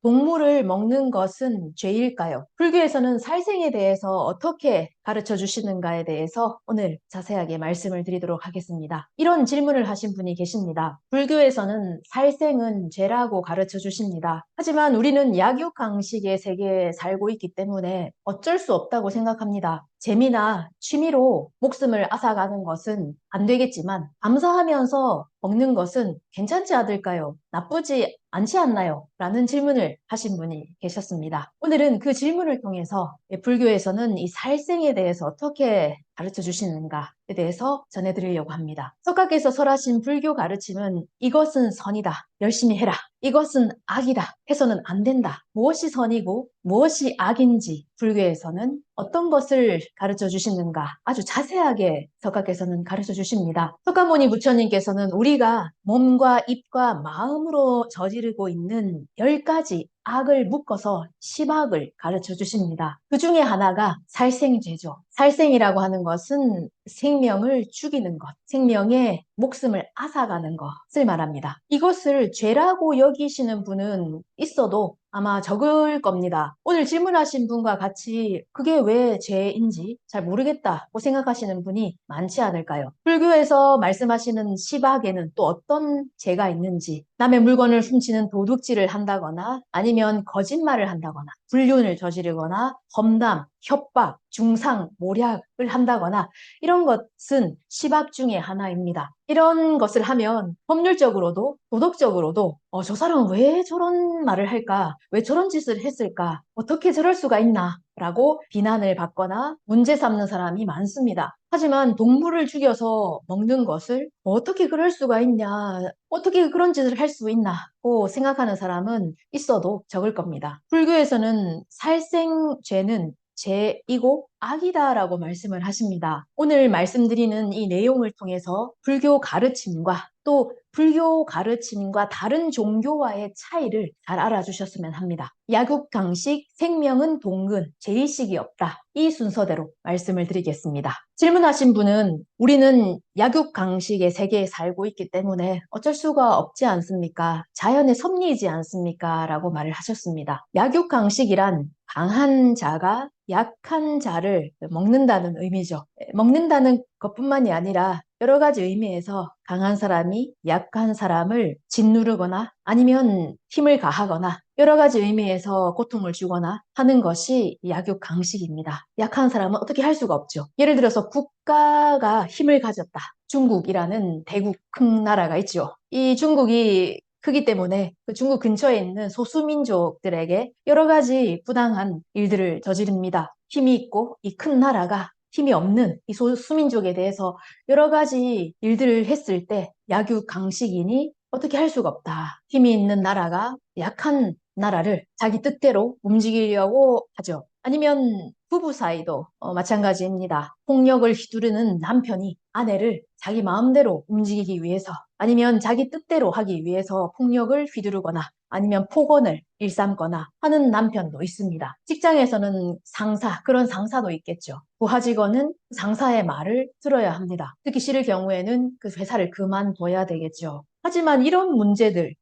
동물을 먹는 것은 죄일까요? 불교에서는 살생에 대해서 어떻게 가르쳐 주시는가에 대해서 오늘 자세하게 말씀을 드리도록 하겠습니다. 이런 질문을 하신 분이 계십니다. 불교에서는 살생은 죄라고 가르쳐 주십니다. 하지만 우리는 약육강식의 세계에 살고 있기 때문에 어쩔 수 없다고 생각합니다. 재미나 취미로 목숨을 앗아가는 것은 안 되겠지만 감사하면서 먹는 것은 괜찮지 않을까요? 나쁘지 않지 않나요? 라는 질문을 하신 분이 계셨습니다. 오늘은 그 질문을 통해서 불교에서는 이 살생에 대해서 어떻게 가르쳐 주시는가에 대해서 전해드리려고 합니다. 석가께서 설하신 불교 가르침은 이것은 선이다. 열심히 해라. 이것은 악이다. 해서는 안 된다. 무엇이 선이고 무엇이 악인지 불교에서는 어떤 것을 가르쳐 주시는가 아주 자세하게 석가께서는 가르쳐 주십니다. 석가모니 부처님께서는 우리가 몸과 입과 마음으로 저지르고 있는 10가지 악을 묶어서 10악을 가르쳐 주십니다. 그 중에 하나가 살생죄죠. 살생이라고 하는 것은 생명을 죽이는 것, 생명의 목숨을 앗아가는 것을 말합니다. 이것을 죄라고 여기시는 분은 있어도 아마 적을 겁니다. 오늘 질문하신 분과 같이 그게 왜 죄인지 잘 모르겠다고 생각하시는 분이 많지 않을까요? 불교에서 말씀하시는 시박에는 또 어떤 죄가 있는지, 남의 물건을 훔치는 도둑질을 한다거나 아니면 거짓말을 한다거나 불륜을 저지르거나 험담, 협박, 중상, 모략을 한다거나 이런 것은 시박 중에 하나입니다. 이런 것을 하면 법률적으로도 도덕적으로도 저 사람은 왜 저런 말을 할까? 왜 저런 짓을 했을까? 어떻게 저럴 수가 있나? 라고 비난을 받거나 문제 삼는 사람이 많습니다. 하지만 동물을 죽여서 먹는 것을 어떻게 그럴 수가 있냐? 어떻게 그런 짓을 할 수 있나? 고 생각하는 사람은 있어도 적을 겁니다. 불교에서는 살생죄는 죄이고 악이다라고 말씀을 하십니다. 오늘 말씀드리는 이 내용을 통해서 불교 가르침과 또 불교 가르침과 다른 종교와의 차이를 잘 알아주셨으면 합니다. 약육강식, 생명은 동근, 죄의식이 없다. 이 순서대로 말씀을 드리겠습니다. 질문하신 분은 우리는 약육강식의 세계에 살고 있기 때문에 어쩔 수가 없지 않습니까? 자연의 섭리이지 않습니까? 라고 말을 하셨습니다. 약육강식이란 강한 자가 약한 자를 먹는다는 의미죠. 먹는다는 것뿐만이 아니라 여러 가지 의미에서 강한 사람이 약한 사람을 짓누르거나 아니면 힘을 가하거나 여러 가지 의미에서 고통을 주거나 하는 것이 약육강식입니다. 약한 사람은 어떻게 할 수가 없죠. 예를 들어서 국가가 힘을 가졌다. 중국이라는 대국 큰 나라가 있죠. 이 중국이 크기 때문에 그 중국 근처에 있는 소수민족들에게 여러 가지 부당한 일들을 저지릅니다. 힘이 있고 이 큰 나라가 힘이 없는 이 소수민족에 대해서 여러 가지 일들을 했을 때 약육강식이니 어떻게 할 수가 없다. 힘이 있는 나라가 약한 나라를 자기 뜻대로 움직이려고 하죠. 아니면 부부 사이도 마찬가지입니다. 폭력을 휘두르는 남편이 아내를 자기 마음대로 움직이기 위해서 아니면 자기 뜻대로 하기 위해서 폭력을 휘두르거나 아니면 폭언을 일삼거나 하는 남편도 있습니다. 직장에서는 상사, 그런 상사도 있겠죠. 부하 직원은 상사의 말을 들어야 합니다. 듣기 싫을 경우에는 그 회사를 그만둬야 되겠죠. 하지만 이런 문제들은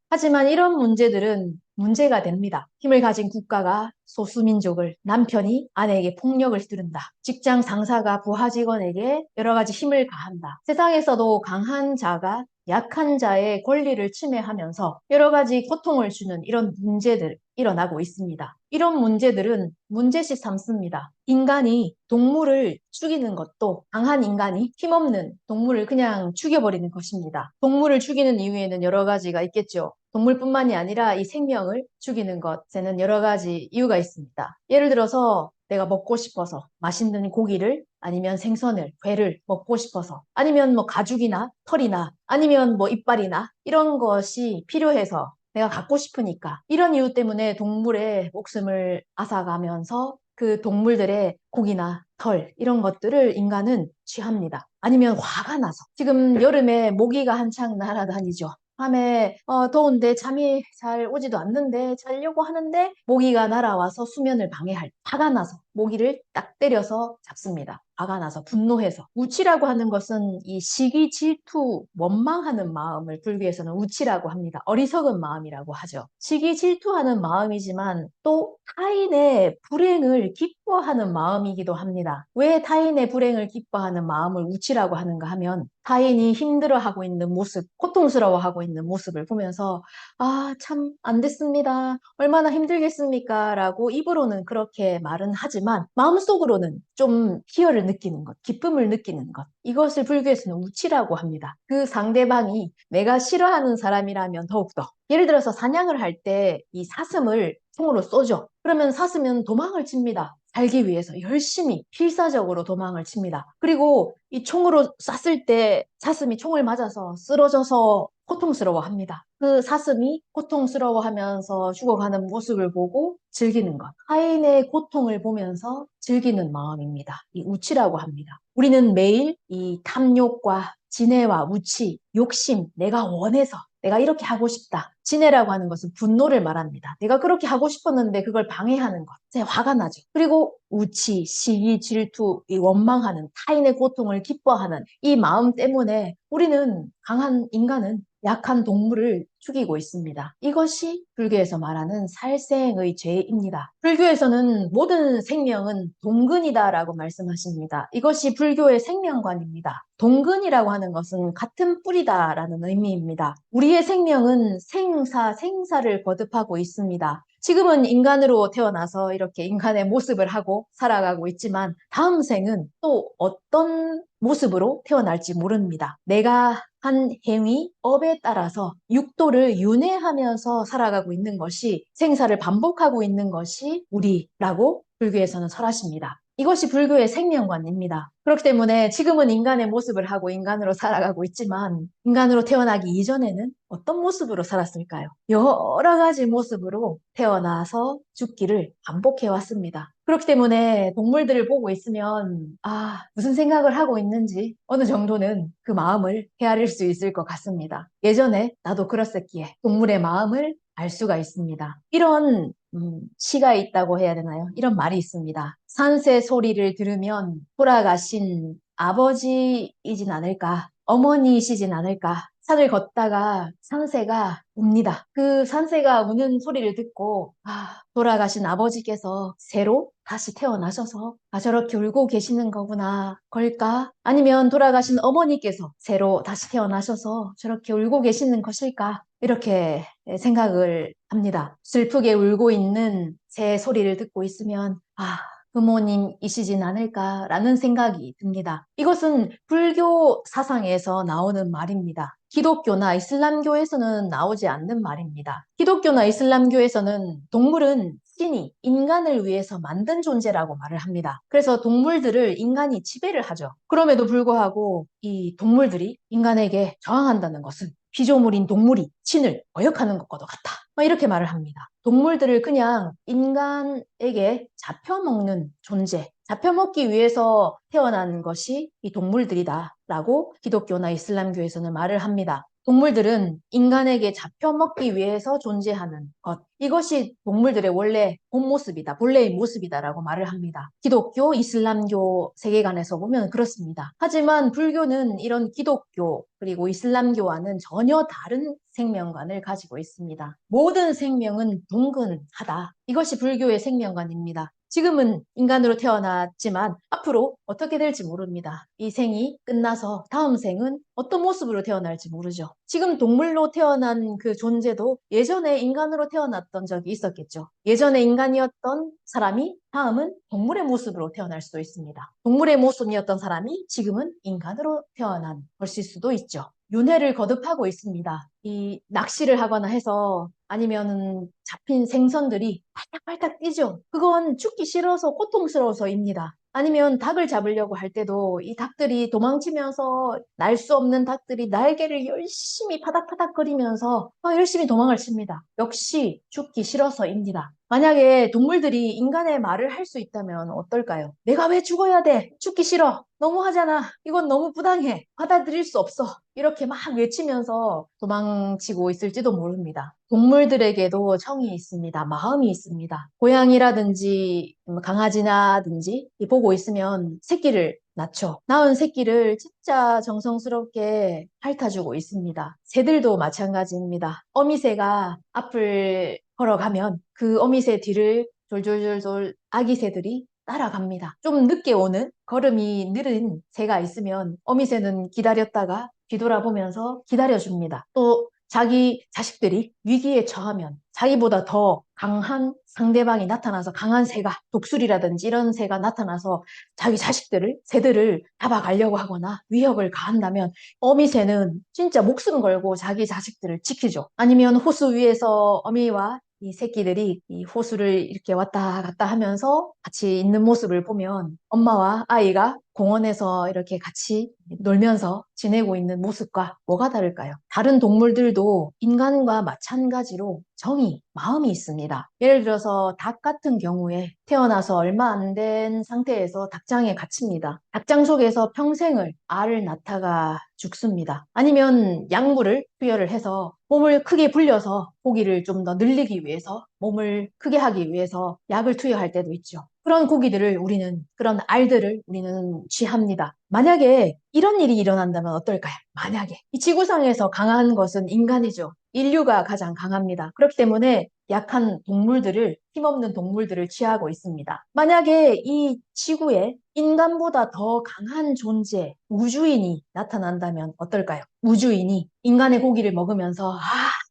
문제가 됩니다. 힘을 가진 국가가 소수민족을 남편이 아내에게 폭력을 휘두른다. 직장 상사가 부하 직원에게 여러 가지 힘을 가한다. 세상에서도 강한 자가 약한 자의 권리를 침해하면서 여러 가지 고통을 주는 이런 문제들 일어나고 있습니다. 이런 문제들은 문제시 삼습니다. 인간이 동물을 죽이는 것도 강한 인간이 힘없는 동물을 그냥 죽여버리는 것입니다. 동물을 죽이는 이유에는 여러 가지가 있겠죠. 동물뿐만이 아니라 이 생명을 죽이는 것에는 여러 가지 이유가 있습니다. 예를 들어서 내가 먹고 싶어서 맛있는 고기를 아니면 생선을, 회를 먹고 싶어서 아니면 뭐 가죽이나 털이나 아니면 뭐 이빨이나 이런 것이 필요해서 내가 갖고 싶으니까 이런 이유 때문에 동물의 목숨을 앗아가면서 그 동물들의 고기나 털 이런 것들을 인간은 취합니다. 아니면 화가 나서 지금 여름에 모기가 한창 날아다니죠. 밤에 더운데 잠이 잘 오지도 않는데 자려고 하는데 모기가 날아와서 수면을 방해할 화가 나서 모기를 딱 때려서 잡습니다. 화가 나서 분노해서. 우치라고 하는 것은 이 시기, 질투, 원망하는 마음을 불교에서는 우치라고 합니다. 어리석은 마음이라고 하죠. 시기, 질투하는 마음이지만 또 타인의 불행을 기뻐하는 마음이기도 합니다. 왜 타인의 불행을 기뻐하는 마음을 우치라고 하는가 하면 타인이 힘들어하고 있는 모습, 고통스러워하고 있는 모습을 보면서 아, 참 안 됐습니다. 얼마나 힘들겠습니까? 라고 입으로는 그렇게 말은 하지만 마음속으로는 좀 희열을 느끼는 것, 기쁨을 느끼는 것. 이것을 불교에서는 우치라고 합니다. 그 상대방이 내가 싫어하는 사람이라면 더욱더. 예를 들어서 사냥을 할 때 이 사슴을 총으로 쏘죠. 그러면 사슴은 도망을 칩니다. 살기 위해서 열심히 필사적으로 도망을 칩니다. 그리고 이 총으로 쐈을 때 사슴이 총을 맞아서 쓰러져서 고통스러워합니다. 그 사슴이 고통스러워하면서 죽어가는 모습을 보고 즐기는 것. 타인의 고통을 보면서 즐기는 마음입니다. 이 우치라고 합니다. 우리는 매일 이 탐욕과 진해와 우치, 욕심, 내가 원해서 내가 이렇게 하고 싶다. 진해라고 하는 것은 분노를 말합니다. 내가 그렇게 하고 싶었는데 그걸 방해하는 것. 제 화가 나죠. 그리고 우치, 시기, 질투, 이 원망하는 타인의 고통을 기뻐하는 이 마음 때문에 우리는 강한 인간은 약한 동물을 죽이고 있습니다. 이것이 불교에서 말하는 살생의 죄입니다. 불교에서는 모든 생명은 동근이다라고 말씀하십니다. 이것이 불교의 생명관입니다. 동근이라고 하는 것은 같은 뿌리다라는 의미입니다. 우리의 생명은 생사를 거듭하고 있습니다. 지금은 인간으로 태어나서 이렇게 인간의 모습을 하고 살아가고 있지만 다음 생은 또 어떤 모습으로 태어날지 모릅니다. 내가 한 행위, 업에 따라서 육도를 윤회하면서 살아가고 있는 것이 생사를 반복하고 있는 것이 우리라고 불교에서는 설하십니다. 이것이 불교의 생명관입니다. 그렇기 때문에 지금은 인간의 모습을 하고 인간으로 살아가고 있지만 인간으로 태어나기 이전에는 어떤 모습으로 살았을까요? 여러 가지 모습으로 태어나서 죽기를 반복해 왔습니다. 그렇기 때문에 동물들을 보고 있으면 무슨 생각을 하고 있는지 어느 정도는 그 마음을 헤아릴 수 있을 것 같습니다. 예전에 나도 그랬었기에 동물의 마음을 알 수가 있습니다. 이런 시가 있다고 해야 되나요? 이런 말이 있습니다. 산새 소리를 들으면 돌아가신 아버지이진 않을까? 어머니이시진 않을까? 산을 걷다가 산새가 웁니다. 그 산새가 우는 소리를 듣고 돌아가신 아버지께서 새로 다시 태어나셔서 저렇게 울고 계시는 거구나 걸까? 아니면 돌아가신 어머니께서 새로 다시 태어나셔서 저렇게 울고 계시는 것일까? 이렇게 생각을 합니다. 슬프게 울고 있는 새 소리를 듣고 있으면 부모님이시진 않을까라는 생각이 듭니다. 이것은 불교 사상에서 나오는 말입니다. 기독교나 이슬람교에서는 나오지 않는 말입니다. 기독교나 이슬람교에서는 동물은 신이 인간을 위해서 만든 존재라고 말을 합니다. 그래서 동물들을 인간이 지배를 하죠. 그럼에도 불구하고 이 동물들이 인간에게 저항한다는 것은 피조물인 동물이 신을 거역하는 것과도 같다. 이렇게 말을 합니다. 동물들을 그냥 인간에게 잡혀먹는 존재, 잡혀먹기 위해서 태어난 것이 이 동물들이다 라고 기독교나 이슬람교에서는 말을 합니다. 동물들은 인간에게 잡혀먹기 위해서 존재하는 것. 이것이 동물들의 원래 본 모습이다, 본래의 모습이다라고 말을 합니다. 기독교, 이슬람교 세계관에서 보면 그렇습니다. 하지만 불교는 이런 기독교 그리고 이슬람교와는 전혀 다른 생명관을 가지고 있습니다. 모든 생명은 동근하다. 이것이 불교의 생명관입니다. 지금은 인간으로 태어났지만 앞으로 어떻게 될지 모릅니다. 이 생이 끝나서 다음 생은 어떤 모습으로 태어날지 모르죠. 지금 동물로 태어난 그 존재도 예전에 인간으로 태어났던 적이 있었겠죠. 예전에 인간이었던 사람이 다음은 동물의 모습으로 태어날 수도 있습니다. 동물의 모습이었던 사람이 지금은 인간으로 태어난 것일 수도 있죠. 윤회를 거듭하고 있습니다. 이 낚시를 하거나 해서 아니면은 잡힌 생선들이 팔딱팔딱 뛰죠. 그건 죽기 싫어서 고통스러워서입니다. 아니면 닭을 잡으려고 할 때도 이 닭들이 도망치면서 날 수 없는 닭들이 날개를 열심히 파닥파닥거리면서 열심히 도망을 칩니다. 역시 죽기 싫어서입니다. 만약에 동물들이 인간의 말을 할 수 있다면 어떨까요? 내가 왜 죽어야 돼? 죽기 싫어. 너무하잖아. 이건 너무 부당해. 받아들일 수 없어. 이렇게 막 외치면서 도망치고 있을지도 모릅니다. 동물들에게도 정이 있습니다. 마음이 있습니다. 고양이라든지 강아지나든지 보고 있으면 새끼를 낳죠. 낳은 새끼를 진짜 정성스럽게 핥아주고 있습니다. 새들도 마찬가지입니다. 어미새가 앞을 걸어가면 그 어미새 뒤를 졸졸졸졸 아기 새들이 따라갑니다. 좀 늦게 오는 걸음이 느린 새가 있으면 어미새는 기다렸다가 뒤돌아보면서 기다려줍니다. 또 자기 자식들이 위기에 처하면 자기보다 더 강한 상대방이 나타나서 강한 새가 독수리라든지 이런 새가 나타나서 자기 자식들을 새들을 잡아가려고 하거나 위협을 가한다면 어미새는 진짜 목숨 걸고 자기 자식들을 지키죠. 아니면 호수 위에서 어미와 이 새끼들이 이 호수를 이렇게 왔다 갔다 하면서 같이 있는 모습을 보면 엄마와 아이가 공원에서 이렇게 같이 놀면서 지내고 있는 모습과 뭐가 다를까요? 다른 동물들도 인간과 마찬가지로 정이, 마음이 있습니다. 예를 들어서 닭 같은 경우에 태어나서 얼마 안 된 상태에서 닭장에 갇힙니다. 닭장 속에서 평생을 알을 낳다가 죽습니다. 아니면 약물을 투여를 해서 몸을 크게 불려서 고기를 좀 더 늘리기 위해서 몸을 크게 하기 위해서 약을 투여할 때도 있죠. 그런 고기들을 우리는, 그런 알들을 우리는 취합니다. 만약에 이런 일이 일어난다면 어떨까요? 만약에. 이 지구상에서 강한 것은 인간이죠. 인류가 가장 강합니다. 그렇기 때문에 약한 동물들을, 힘없는 동물들을 취하고 있습니다. 만약에 이 지구에 인간보다 더 강한 존재, 우주인이 나타난다면 어떨까요? 우주인이 인간의 고기를 먹으면서,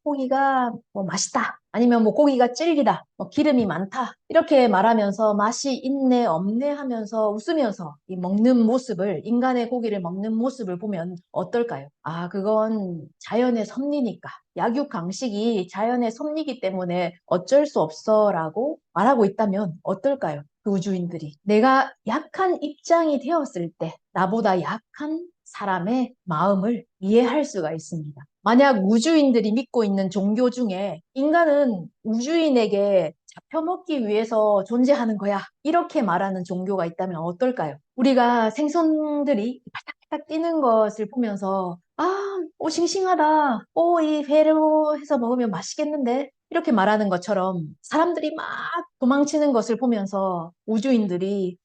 고기가 뭐 맛있다. 아니면 뭐 고기가 질기다. 뭐 기름이 많다. 이렇게 말하면서 맛이 있네, 없네 하면서 웃으면서 이 먹는 모습을, 인간의 고기를 먹는 모습을 보면 어떨까요? 그건 자연의 섭리니까. 약육강식이 자연의 섭리이기 때문에 어쩔 수 없어 라고 말하고 있다면 어떨까요? 그 우주인들이. 내가 약한 입장이 되었을 때 나보다 약한 사람의 마음을 이해할 수가 있습니다. 만약 우주인들이 믿고 있는 종교 중에 인간은 우주인에게 잡혀먹기 위해서 존재하는 거야. 이렇게 말하는 종교가 있다면 어떨까요? 우리가 생선들이 팔딱팔딱 뛰는 것을 보면서 싱싱하다. 이 회로 해서 먹으면 맛있겠는데? 이렇게 말하는 것처럼 사람들이 막 도망치는 것을 보면서 우주인들이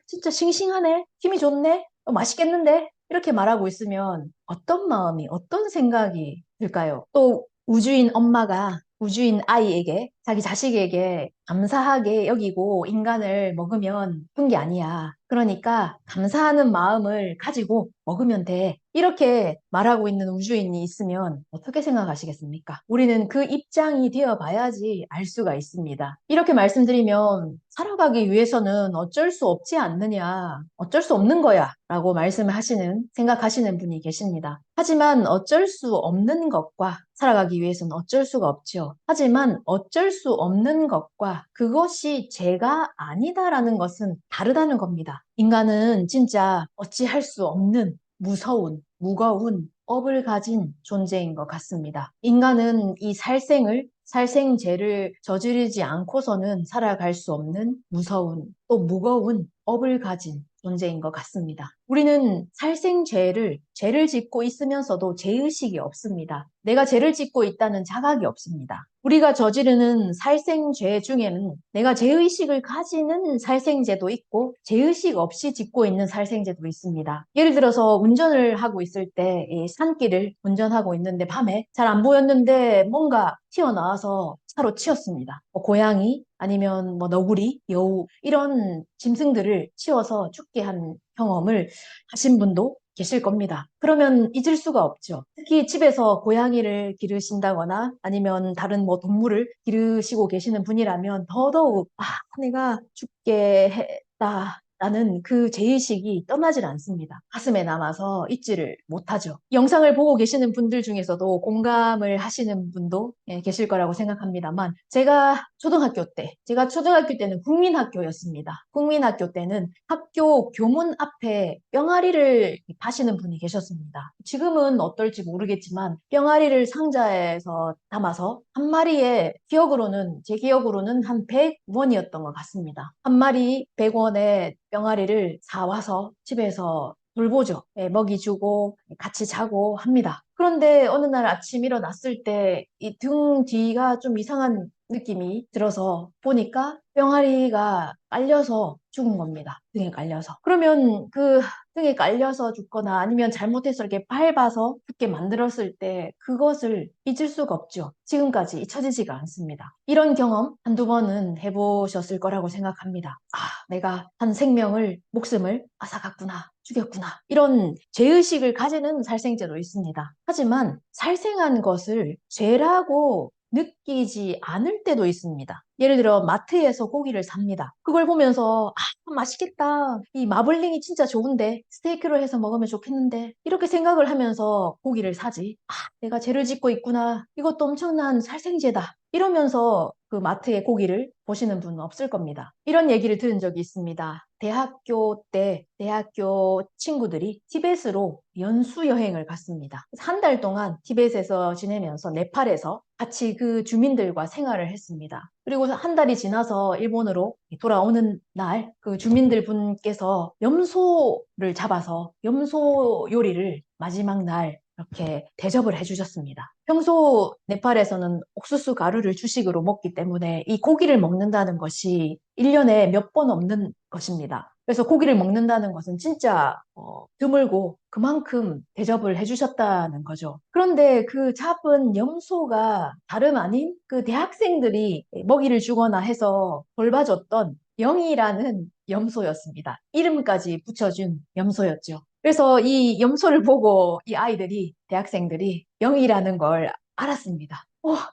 진짜 싱싱하네. 힘이 좋네. 맛있겠는데? 이렇게 말하고 있으면 어떤 마음이, 어떤 생각이 들까요? 또 우주인 엄마가 우주인 아이에게, 자기 자식에게 감사하게 여기고 인간을 먹으면 좋은 게 아니야. 그러니까 감사하는 마음을 가지고 먹으면 돼. 이렇게 말하고 있는 우주인이 있으면 어떻게 생각하시겠습니까? 우리는 그 입장이 되어 봐야지 알 수가 있습니다. 이렇게 말씀드리면 살아가기 위해서는 어쩔 수 없지 않느냐, 어쩔 수 없는 거야 라고 생각하시는 분이 계십니다. 하지만 어쩔 수 없는 것과 살아가기 위해서는 어쩔 수가 없죠. 하지만 어쩔 수 없는 것과 그것이 죄가 아니다라는 것은 다르다는 겁니다. 인간은 진짜 어찌할 수 없는 무서운, 무거운 업을 가진 존재인 것 같습니다. 인간은 이 살생죄를 저지르지 않고서는 살아갈 수 없는 무서운, 또 무거운 업을 가진 존재인 것 같습니다. 우리는 죄를 짓고 있으면서도 죄의식이 없습니다. 내가 죄를 짓고 있다는 자각이 없습니다. 우리가 저지르는 살생죄 중에는 내가 죄의식을 가지는 살생죄도 있고 죄의식 없이 짓고 있는 살생죄도 있습니다. 예를 들어서 운전을 하고 있을 때 이 산길을 운전하고 있는데 밤에 잘 안 보였는데 뭔가 튀어나와서 차로 치였습니다. 고양이 아니면 너구리, 여우 이런 짐승들을 치워서 죽게 한 경험을 하신 분도 계실 겁니다. 그러면 잊을 수가 없죠. 특히 집에서 고양이를 기르신다거나 아니면 다른 동물을 기르시고 계시는 분이라면 더더욱 내가 죽게 했다. 라는 그 죄의식이 떠나질 않습니다. 가슴에 남아서 잊지를 못하죠. 영상을 보고 계시는 분들 중에서도 공감을 하시는 분도 계실 거라고 생각합니다만 제가 초등학교 때는 국민학교였습니다. 국민학교 때는 학교 교문 앞에 병아리를 파시는 분이 계셨습니다. 지금은 어떨지 모르겠지만 병아리를 상자에서 담아서 한 마리에 제 기억으로는 한 100원이었던 것 같습니다. 한 마리 100원에 병아리를 사와서 집에서 돌보죠. 먹이 주고 같이 자고 합니다. 그런데 어느 날 아침 일어났을 때 이 등 뒤가 좀 이상한 느낌이 들어서 보니까 병아리가 깔려서 죽은 겁니다. 등에 깔려서. 그러면 그 등에 깔려서 죽거나 아니면 잘못해서 이렇게 밟아서 죽게 만들었을 때 그것을 잊을 수가 없죠. 지금까지 잊혀지지가 않습니다. 이런 경험 한두 번은 해보셨을 거라고 생각합니다. 아, 내가 한 생명을, 목숨을 앗아갔구나. 죽였구나. 이런 죄의식을 가지는 살생제도 있습니다. 하지만 살생한 것을 죄라고 느끼지 않을 때도 있습니다. 예를 들어 마트에서 고기를 삽니다. 그걸 보면서 맛있겠다. 이 마블링이 진짜 좋은데 스테이크로 해서 먹으면 좋겠는데 이렇게 생각을 하면서 고기를 사지. 내가 죄를 짓고 있구나. 이것도 엄청난 살생제다. 이러면서 그 마트의 고기를 보시는 분은 없을 겁니다. 이런 얘기를 들은 적이 있습니다. 대학교 때 대학교 친구들이 티벳으로 연수 여행을 갔습니다. 한 달 동안 티벳에서 지내면서 네팔에서 같이 그 주민들과 생활을 했습니다. 그리고 한 달이 지나서 일본으로 돌아오는 날 그 주민들 분께서 염소를 잡아서 염소 요리를 마지막 날 이렇게 대접을 해주셨습니다. 평소 네팔에서는 옥수수 가루를 주식으로 먹기 때문에 이 고기를 먹는다는 것이 1년에 몇 번 없는 것입니다. 그래서 고기를 먹는다는 것은 진짜 드물고 그만큼 대접을 해주셨다는 거죠. 그런데 그 잡은 염소가 다름 아닌 그 대학생들이 먹이를 주거나 해서 돌봐줬던 영이라는 염소였습니다. 이름까지 붙여준 염소였죠. 그래서 이 염소를 보고 이 아이들이, 대학생들이 영이라는 걸 알았습니다.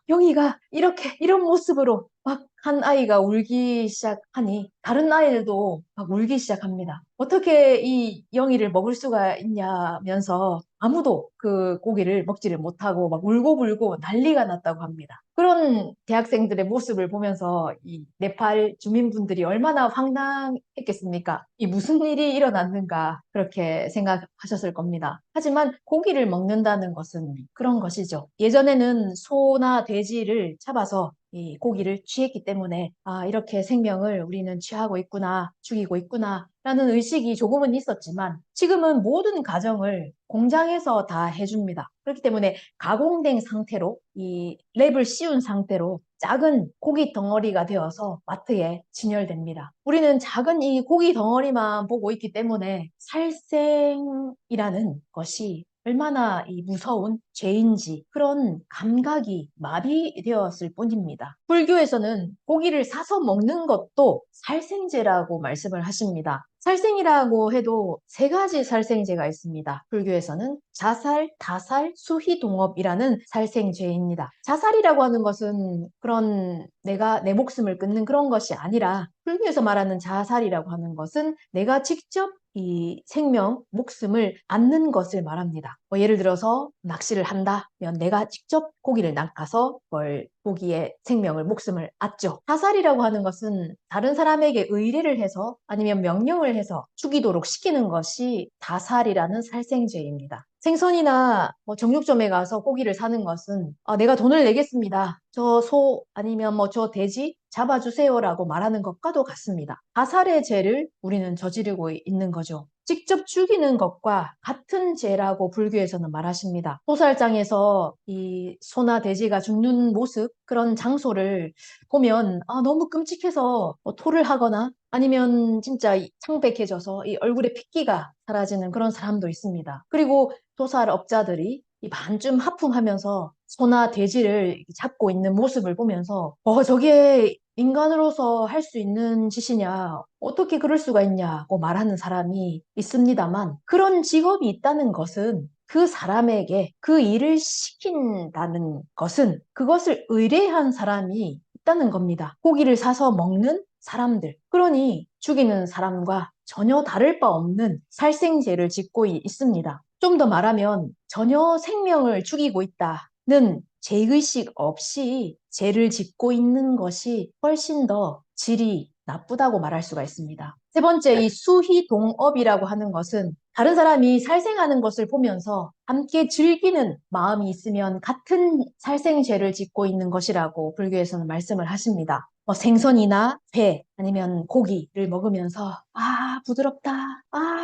영이가 이렇게, 이런 모습으로 막 한 아이가 울기 시작하니 다른 아이들도 막 울기 시작합니다. 어떻게 이 영이를 먹을 수가 있냐면서 아무도 그 고기를 먹지를 못하고 막 울고불고 난리가 났다고 합니다. 그런 대학생들의 모습을 보면서 이 네팔 주민분들이 얼마나 황당했겠습니까? 이 무슨 일이 일어났는가 그렇게 생각하셨을 겁니다. 하지만 고기를 먹는다는 것은 그런 것이죠. 예전에는 소나 돼지를 잡아서 이 고기를 취했기 때문에 이렇게 생명을 우리는 취하고 있구나, 죽이고 있구나 라는 의식이 조금은 있었지만 지금은 모든 가정을 공장에서 다 해줍니다. 그렇기 때문에 가공된 상태로 이 랩을 씌운 상태로 작은 고기 덩어리가 되어서 마트에 진열됩니다. 우리는 작은 이 고기 덩어리만 보고 있기 때문에 살생이라는 것이 얼마나 이 무서운 죄인지 그런 감각이 마비되었을 뿐입니다. 불교에서는 고기를 사서 먹는 것도 살생제라고 말씀을 하십니다. 살생이라고 해도 세 가지 살생제가 있습니다. 불교에서는 자살, 다살, 수희동업이라는 살생죄입니다. 자살이라고 하는 것은 그런 내가 내 목숨을 끊는 그런 것이 아니라 불교에서 말하는 자살이라고 하는 것은 내가 직접 이 생명, 목숨을 앗는 것을 말합니다. 예를 들어서 낚시를 한다면 내가 직접 고기를 낚아서 그걸 고기의 생명을, 목숨을 앗죠. 자살이라고 하는 것은 다른 사람에게 의뢰를 해서 아니면 명령을 해서 죽이도록 시키는 것이 다살이라는 살생죄입니다. 생선이나 정육점에 가서 고기를 사는 것은 내가 돈을 내겠습니다. 저 소 아니면 저 돼지 잡아주세요라고 말하는 것과도 같습니다. 자살의 죄를 우리는 저지르고 있는 거죠. 직접 죽이는 것과 같은 죄라고 불교에서는 말하십니다. 소살장에서 이 소나 돼지가 죽는 모습, 그런 장소를 보면 너무 끔찍해서 토를 하거나 아니면 진짜 창백해져서 이 얼굴에 핏기가 사라지는 그런 사람도 있습니다. 그리고 도살업자들이 이 반쯤 하품하면서 소나 돼지를 잡고 있는 모습을 보면서 저게 인간으로서 할 수 있는 짓이냐, 어떻게 그럴 수가 있냐고 말하는 사람이 있습니다만 그런 직업이 있다는 것은 그 사람에게 그 일을 시킨다는 것은 그것을 의뢰한 사람이 있다는 겁니다. 고기를 사서 먹는 사람들. 그러니 죽이는 사람과 전혀 다를 바 없는 살생죄를 짓고 있습니다. 좀 더 말하면 전혀 생명을 죽이고 있다는 죄의식 없이 죄를 짓고 있는 것이 훨씬 더 질이 나쁘다고 말할 수가 있습니다. 세 번째, 이 수희동업이라고 하는 것은 다른 사람이 살생하는 것을 보면서 함께 즐기는 마음이 있으면 같은 살생죄를 짓고 있는 것이라고 불교에서는 말씀을 하십니다. 뭐 생선이나 회 아니면 고기를 먹으면서 부드럽다,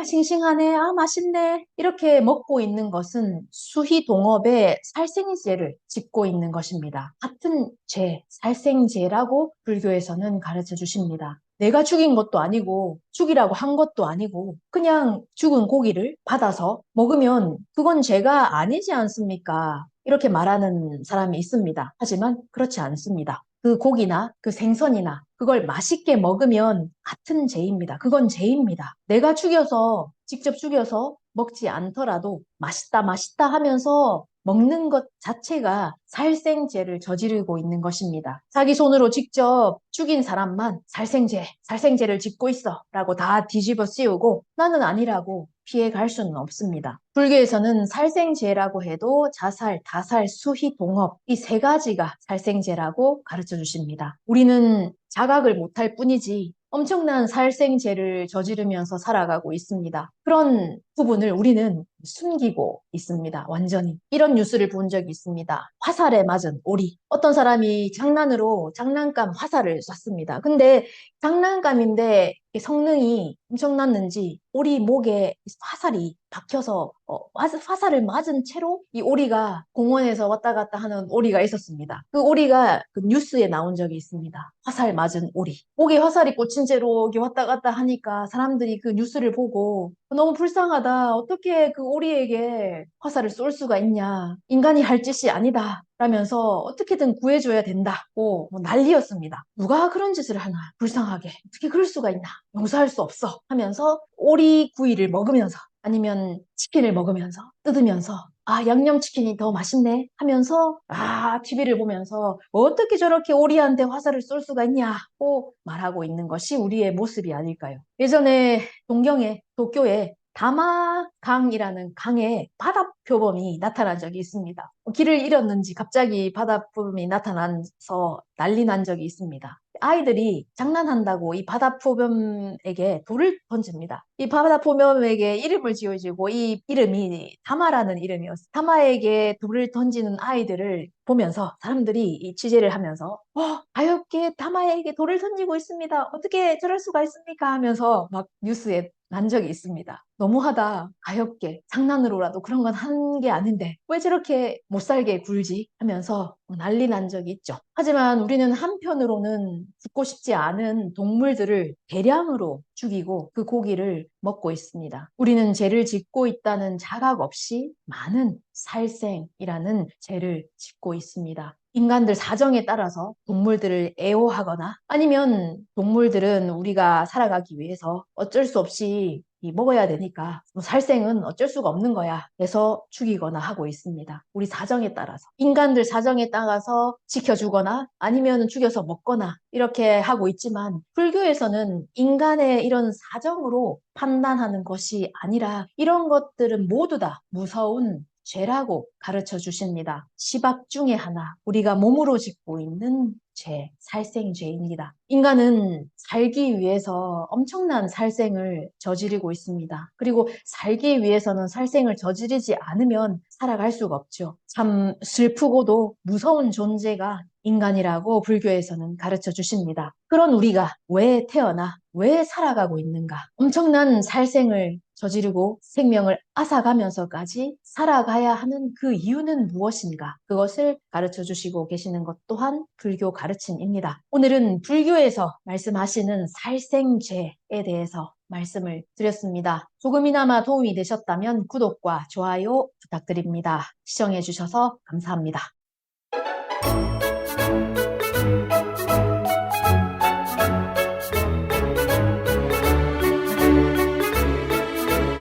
싱싱하네, 맛있네 이렇게 먹고 있는 것은 수희동업의 살생제를 짓고 있는 것입니다. 같은 죄, 살생제라고 불교에서는 가르쳐 주십니다. 내가 죽인 것도 아니고 죽이라고 한 것도 아니고 그냥 죽은 고기를 받아서 먹으면 그건 죄가 아니지 않습니까? 이렇게 말하는 사람이 있습니다. 하지만 그렇지 않습니다. 그 고기나 그 생선이나 그걸 맛있게 먹으면 같은 죄입니다. 그건 죄입니다. 내가 죽여서, 직접 죽여서 먹지 않더라도 맛있다, 맛있다 하면서 먹는 것 자체가 살생죄를 저지르고 있는 것입니다. 자기 손으로 직접 죽인 사람만 살생죄, 살생죄를 짓고 있어 라고 다 뒤집어 씌우고 나는 아니라고 피해 갈 수는 없습니다. 불교에서는 살생죄라고 해도 자살, 다살, 수희, 동업 이 세 가지가 살생죄라고 가르쳐 주십니다. 우리는 자각을 못할 뿐이지 엄청난 살생죄를 저지르면서 살아가고 있습니다. 그런 부분을 우리는 숨기고 있습니다. 완전히. 이런 뉴스를 본 적이 있습니다. 화살에 맞은 오리. 어떤 사람이 장난으로 장난감 화살을 쐈습니다. 근데 장난감인데 성능이 엄청났는지 오리 목에 화살이 박혀서 화살을 맞은 채로 이 오리가 공원에서 왔다 갔다 하는 오리가 있었습니다. 그 오리가 그 뉴스에 나온 적이 있습니다. 화살 맞은 오리. 목에 화살이 꽂힌 채로 이렇게 왔다 갔다 하니까 사람들이 그 뉴스를 보고 너무 불쌍하다. 어떻게 그 오리에게 화살을 쏠 수가 있냐. 인간이 할 짓이 아니다. 라면서 어떻게든 구해줘야 된다고 난리였습니다. 누가 그런 짓을 하나 불쌍하게 어떻게 그럴 수가 있나 용서할 수 없어 하면서 오리 구이를 먹으면서 아니면 치킨을 먹으면서 뜯으면서 양념치킨이 더 맛있네 하면서 TV를 보면서 어떻게 저렇게 오리한테 화살을 쏠 수가 있냐고 말하고 있는 것이 우리의 모습이 아닐까요? 예전에 동경에 도쿄에 다마강이라는 강에 바다표범이 나타난 적이 있습니다. 길을 잃었는지 갑자기 바다표범이 나타나서 난리 난 적이 있습니다. 아이들이 장난한다고 이 바다표범에게 돌을 던집니다. 이 바다표범에게 이름을 지어주고 이 이름이 다마라는 이름이었어요. 다마에게 돌을 던지는 아이들을 보면서 사람들이 이 취재를 하면서 가엾게 다마에게 돌을 던지고 있습니다. 어떻게 저럴 수가 있습니까? 하면서 막 뉴스에 난 적이 있습니다. 너무하다. 가엾게 장난으로라도 그런 건 한 게 아닌데 왜 저렇게 못 살게 굴지? 하면서 난리 난 적이 있죠. 하지만 우리는 한편으로는 죽고 싶지 않은 동물들을 대량으로 죽이고 그 고기를 먹고 있습니다. 우리는 죄를 짓고 있다는 자각 없이 많은 살생이라는 죄를 짓고 있습니다. 인간들 사정에 따라서 동물들을 애호하거나 아니면 동물들은 우리가 살아가기 위해서 어쩔 수 없이 먹어야 되니까 살생은 어쩔 수가 없는 거야 해서 죽이거나 하고 있습니다. 우리 사정에 따라서 인간들 사정에 따라서 지켜주거나 아니면 죽여서 먹거나 이렇게 하고 있지만 불교에서는 인간의 이런 사정으로 판단하는 것이 아니라 이런 것들은 모두 다 무서운 죄라고 가르쳐 주십니다. 시박 중에 하나, 우리가 몸으로 짓고 있는 죄, 살생죄입니다. 인간은 살기 위해서 엄청난 살생을 저지르고 있습니다. 그리고 살기 위해서는 살생을 저지르지 않으면 살아갈 수가 없죠. 참 슬프고도 무서운 존재가 인간이라고 불교에서는 가르쳐 주십니다. 그런 우리가 왜 태어나, 왜 살아가고 있는가? 엄청난 살생을 저지르고 생명을 앗아가면서까지 살아가야 하는 그 이유는 무엇인가? 그것을 가르쳐 주시고 계시는 것 또한 불교 가르침입니다. 오늘은 불교에서 말씀하시는 살생죄에 대해서 말씀을 드렸습니다. 조금이나마 도움이 되셨다면 구독과 좋아요 부탁드립니다. 시청해 주셔서 감사합니다.